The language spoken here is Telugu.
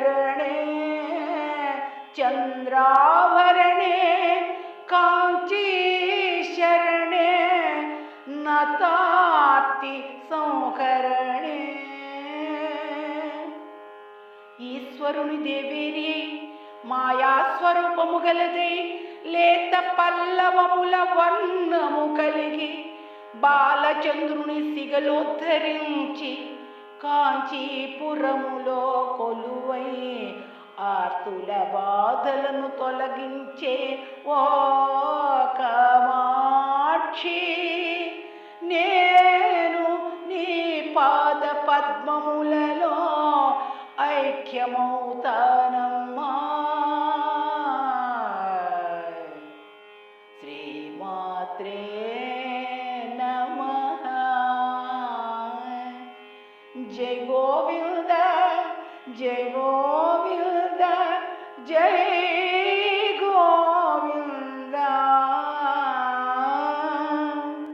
चरणे चंद्राभरणे कांची शरणे नताति संहरणे ఈశ్వరుని దేవేరి మాయా స్వరూపము గలదే లేత పల్లవముల వర్ణము కలిగి బాలచంద్రుని సిగలోద్ధరించి కాంచీపురములో కొలువై ఆర్తుల బాధలను తొలగించే ఓ కామాక్షి నేను నీ పాద పద్మములలో ఐక్యమౌతానమ్మా. శ్రీమాత్రే నమః. జై గోవింద జై గోవింద జై